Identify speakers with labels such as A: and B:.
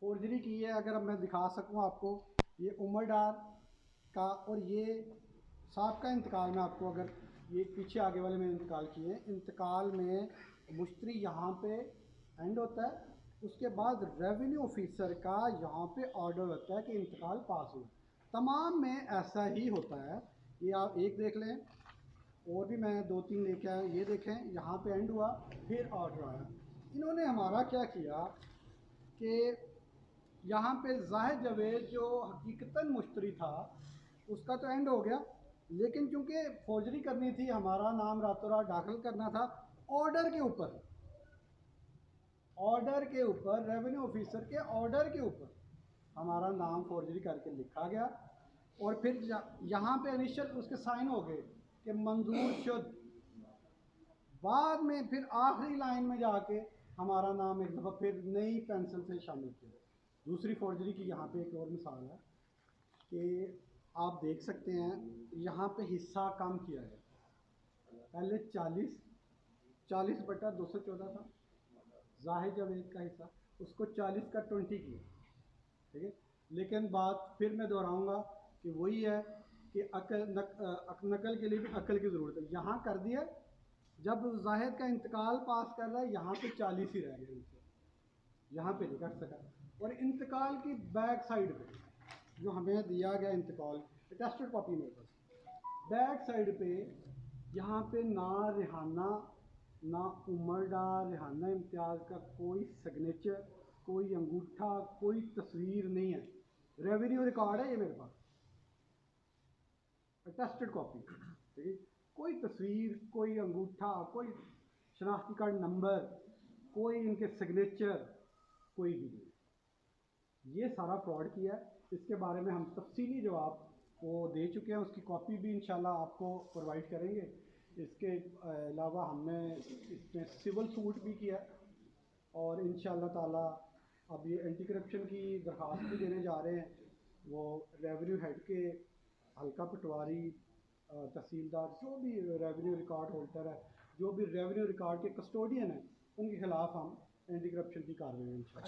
A: Forgery की है। अगर अब मैं दिखा सकूं आपको, ये उमर डार का और ये साहब का इंतकाल में आपको, अगर ये पीछे आगे वाले में इंतकाल किए, इंतकाल में मुश्तरी यहाँ पे एंड होता है, उसके बाद रेवेन्यू ऑफिसर का यहाँ पे ऑर्डर होता है कि इंतकाल पास हुआ। तमाम में ऐसा ही होता है। ये आप एक देख लें, और भी मैं दो तीन लेके आया, ये देखें यहाँ पे एंड हुआ, फिर ऑर्डर आया। इन्होंने हमारा क्या किया कि यहाँ पे जाहिद जवेद जो हकीकतन मुश्तरी था उसका तो एंड हो गया, लेकिन चूंकि फौजरी करनी थी, हमारा नाम रातों रात दाखिल करना था, ऑर्डर के ऊपर, ऑर्डर के ऊपर, रेवेन्यू ऑफिसर के ऑर्डर के ऊपर हमारा नाम फॉर्जरी करके लिखा गया। और फिर यहाँ पे इनिशियल उसके साइन हो गए कि मंजूर शुद। बाद में फिर आखिरी लाइन में जाके हमारा नाम एक दफ़ा फिर नई पेंसिल से शामिल किया। दूसरी फॉर्जरी की यहाँ पे एक और मिसाल है कि आप देख सकते हैं यहाँ पे हिस्सा कम किया है। पहले 40/214 था जाहिद जवेद का हिस्सा, उसको 40/20 किया, ठीक है। लेकिन बात फिर मैं दोहराऊंगा कि वही है कि नकल के लिए भी अकल की ज़रूरत है। यहाँ कर दिया, जब जाहिद का इंतकाल पास कर रहा है यहाँ पे 40 ही रह गए उनसे, यहाँ पे नहीं कर सका। और इंतकाल की बैक साइड पे जो हमें दिया गया इंतकाल टेस्टेड कॉपी मेरे पास, बैक साइड पे यहाँ पे ना रिहाना, ना उमर डार, रिहाना इम्तियाज़ का कोई सिग्नेचर, कोई अंगूठा, कोई तस्वीर नहीं है। रेवेन्यू रिकॉर्ड है ये मेरे पास, अटेस्टेड कॉपी, ठीक है। कोई तस्वीर, कोई अंगूठा, कोई शनाख्ती कार्ड नंबर, कोई इनके सिग्नेचर, कोई भी नहीं। ये सारा फ्रॉड किया है। इसके बारे में हम तफसीली जवाब वो दे चुके हैं, उसकी कॉपी भी इंशाल्लाह आपको प्रोवाइड करेंगे। इसके अलावा हमने इसमें सिविल सूट भी किया और इंशाल्लाह ताला अब ये एंटी करप्शन की दरख्वास्त भी देने जा रहे हैं। वो रेवेन्यू हेड के हल्का पटवारी, तहसीलदार, जो भी रेवेन्यू रिकॉर्ड होल्डर है, जो भी रेवेन्यू रिकॉर्ड के कस्टोडियन है, उनके खिलाफ हम एंटी करप्शन की कार्रवाई इंशाल्लाह।